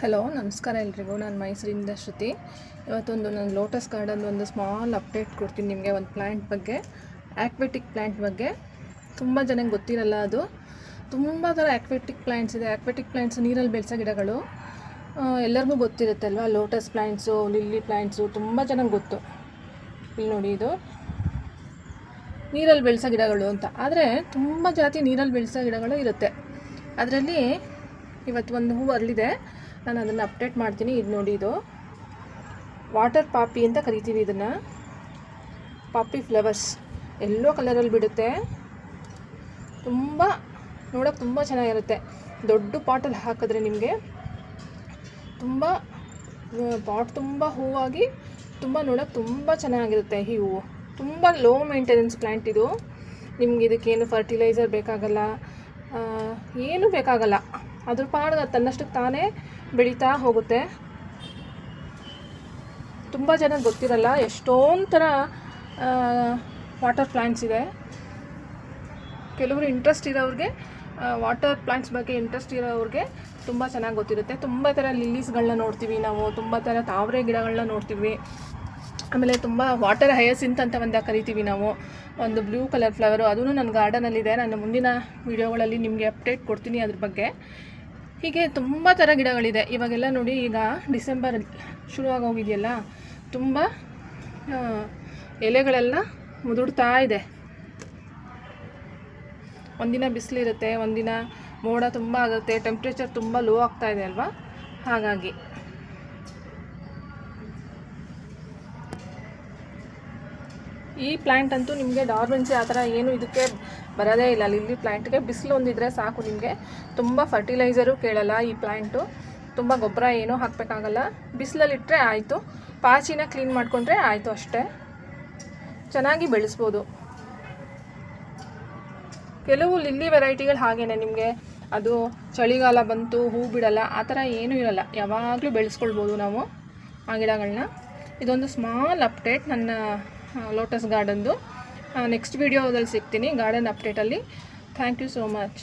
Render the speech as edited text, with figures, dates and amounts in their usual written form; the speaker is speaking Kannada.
ಹಲೋ ನಮಸ್ಕಾರ ಎಲ್ರಿಗೂ. ನಾನು ಮೈಸೂರಿಂದ ಶ್ರುತಿ. ಇವತ್ತೊಂದು ನಾನು ಲೋಟಸ್ ಗಾರ್ಡನ್ ಒಂದು ಸ್ಮಾಲ್ ಅಪ್ಡೇಟ್ ಕೊಡ್ತೀನಿ ನಿಮಗೆ. ಒಂದು ಪ್ಲ್ಯಾಂಟ್ ಬಗ್ಗೆ, ಆಕ್ವೆಟಿಕ್ ಪ್ಲ್ಯಾಂಟ್ ಬಗ್ಗೆ. ತುಂಬ ಜನಕ್ಕೆ ಗೊತ್ತಿರಲ್ಲ ಅದು. ತುಂಬ ಥರ ಆಕ್ವೆಟಿಕ್ ಪ್ಲ್ಯಾಂಟ್ಸ್ ಇದೆ. ಆಕ್ವೆಟಿಕ್ ಪ್ಲ್ಯಾಂಟ್ಸ್ ನೀರಲ್ಲಿ ಬೆಳೆಸೋ ಗಿಡಗಳು ಎಲ್ಲರಿಗೂ ಗೊತ್ತಿರುತ್ತೆ ಅಲ್ವಾ. ಲೋಟಸ್ ಪ್ಲ್ಯಾಂಟ್ಸು, ಲಿಲ್ಲಿ ಪ್ಲ್ಯಾಂಟ್ಸು ತುಂಬ ಜನಕ್ಕೆ ಗೊತ್ತು. ಇಲ್ಲಿ ನೋಡಿ, ಇದು ನೀರಲ್ಲಿ ಬೆಳೆಸೋ ಗಿಡಗಳು ಅಂತ. ಆದರೆ ತುಂಬ ಜಾತಿ ನೀರಲ್ಲಿ ಬೆಳೆಸೋ ಗಿಡಗಳು ಇರುತ್ತೆ. ಅದರಲ್ಲಿ ಇವತ್ತು ಒಂದು ಹೂವು ಅರಳಿದೆ, ನಾನು ಅದನ್ನು ಅಪ್ಡೇಟ್ ಮಾಡ್ತೀನಿ. ಇದು ನೋಡಿ, ಇದು ವಾಟರ್ ಪಾಪಿ ಅಂತ ಕರಿತೀವಿ ಇದನ್ನು. ಪಾಪಿ ಫ್ಲವರ್ಸ್ ಎಲ್ಲೋ ಕಲರಲ್ಲಿ ಬಿಡುತ್ತೆ. ತುಂಬ ನೋಡೋಕೆ ತುಂಬ ಚೆನ್ನಾಗಿರುತ್ತೆ. ದೊಡ್ಡ ಪಾಟಲ್ಲಿ ಹಾಕಿದ್ರೆ ನಿಮಗೆ ತುಂಬ ಪಾಟ್ ತುಂಬ ಹೂವಾಗಿ ತುಂಬ ನೋಡೋಕೆ ತುಂಬ ಚೆನ್ನಾಗಿರುತ್ತೆ. ಈ ಹೂವು ತುಂಬ ಲೋ ಮೇಂಟೆನೆನ್ಸ್ ಪ್ಲ್ಯಾಂಟ್ ಇದು. ನಿಮ್ಗೆ ಇದಕ್ಕೇನು ಫರ್ಟಿಲೈಸರ್ ಬೇಕಾಗಲ್ಲ, ಏನೂ ಬೇಕಾಗಲ್ಲ. ಅದ್ರ ಪಾಡಿಗೆ ತನ್ನಷ್ಟಕ್ಕೆ ತಾನೇ ಬೆಳೀತಾ ಹೋಗುತ್ತೆ. ತುಂಬ ಜನಕ್ಕೆ ಗೊತ್ತಿರಲ್ಲ, ಎಷ್ಟೊಂದು ಥರ ವಾಟರ್ ಪ್ಲ್ಯಾಂಟ್ಸ್ ಇದೆ. ಕೆಲವರು ಇಂಟ್ರೆಸ್ಟ್ ಇರೋರಿಗೆ, ವಾಟರ್ ಪ್ಲ್ಯಾಂಟ್ಸ್ ಬಗ್ಗೆ ಇಂಟ್ರೆಸ್ಟ್ ಇರೋರಿಗೆ ತುಂಬ ಚೆನ್ನಾಗಿ ಗೊತ್ತಿರುತ್ತೆ. ತುಂಬ ಥರ ಲಿಲ್ಲೀಸ್ಗಳನ್ನ ನೋಡ್ತೀವಿ ನಾವು, ತುಂಬ ಥರ ತಾವರೆ ಗಿಡಗಳನ್ನ ನೋಡ್ತೀವಿ. ಆಮೇಲೆ ತುಂಬ ವಾಟರ್ ಹಯಸಿಂತ್ ಅಂತ ಒಂದು ಕರಿತೀವಿ ನಾವು, ಒಂದು ಬ್ಲೂ ಕಲರ್ ಫ್ಲವರು. ಅದೂ ನನ್ನ ಗಾರ್ಡನಲ್ಲಿದೆ. ನಾನು ಮುಂದಿನ ವೀಡಿಯೋಗಳಲ್ಲಿ ನಿಮಗೆ ಅಪ್ಡೇಟ್ ಕೊಡ್ತೀನಿ ಅದ್ರ ಬಗ್ಗೆ. ಹೀಗೆ ತುಂಬ ಥರ ಗಿಡಗಳಿದೆ. ಇವಾಗೆಲ್ಲ ನೋಡಿ, ಈಗ ಡಿಸೆಂಬರ್ ಶುರುವಾಗಿ ಹೋಗಿದೆಯಲ್ಲ, ತುಂಬ ಎಲೆಗಳೆಲ್ಲ ಮುದುಡ್ತಾ ಇದೆ. ಒಂದಿನ ಬಿಸಿಲಿರುತ್ತೆ, ಒಂದಿನ ಮೋಡ ತುಂಬ ಆಗುತ್ತೆ, ಟೆಂಪ್ರೇಚರ್ ತುಂಬ ಲೋ ಆಗ್ತಾ ಇದೆ ಅಲ್ವಾ. ಹಾಗಾಗಿ ಈ ಪ್ಲ್ಯಾಂಟ್ ಅಂತೂ ನಿಮಗೆ ಡಾರ್ಮೆನ್ಸಿ ಆ ಥರ ಏನು ಇದಕ್ಕೆ ಬರೋದೇ ಇಲ್ಲ. ಲಿಲ್ಲಿ ಪ್ಲ್ಯಾಂಟ್ಗೆ ಬಿಸಿಲು ಒಂದಿದ್ರೆ ಸಾಕು ನಿಮಗೆ. ತುಂಬ ಫರ್ಟಿಲೈಸರು ಕೇಳಲ್ಲ ಈ ಪ್ಲ್ಯಾಂಟು. ತುಂಬ ಗೊಬ್ಬರ ಏನೂ ಹಾಕಬೇಕಾಗಲ್ಲ. ಬಿಸಿಲಲ್ಲಿಟ್ಟರೆ ಆಯಿತು, ಪಾಚಿನ ಕ್ಲೀನ್ ಮಾಡಿಕೊಂಡ್ರೆ ಆಯಿತು, ಅಷ್ಟೇ. ಚೆನ್ನಾಗಿ ಬೆಳೆಸ್ಬೋದು. ಕೆಲವು ಲಿಲ್ಲಿ ವೆರೈಟಿಗಳು ಹಾಗೇನೆ, ನಿಮಗೆ ಅದು ಚಳಿಗಾಲ ಬಂತು ಹೂ ಬಿಡಲ್ಲ, ಆ ಥರ ಏನೂ ಇರಲ್ಲ. ಯಾವಾಗಲೂ ಬೆಳೆಸ್ಕೊಳ್ಬೋದು ನಾವು ಆ ಗಿಡಗಳನ್ನ. ಇದೊಂದು ಸ್ಮಾಲ್ ಅಪ್ಡೇಟ್ ನನ್ನ ಲೋಟಸ್ ಗಾರ್ಡನ್ದು. ನೆಕ್ಸ್ಟ್ ವೀಡಿಯೋದಲ್ಲಿ ಸಿಗ್ತೀನಿ ಗಾರ್ಡನ್ ಅಪ್ಡೇಟಲ್ಲಿ. Thank you so much.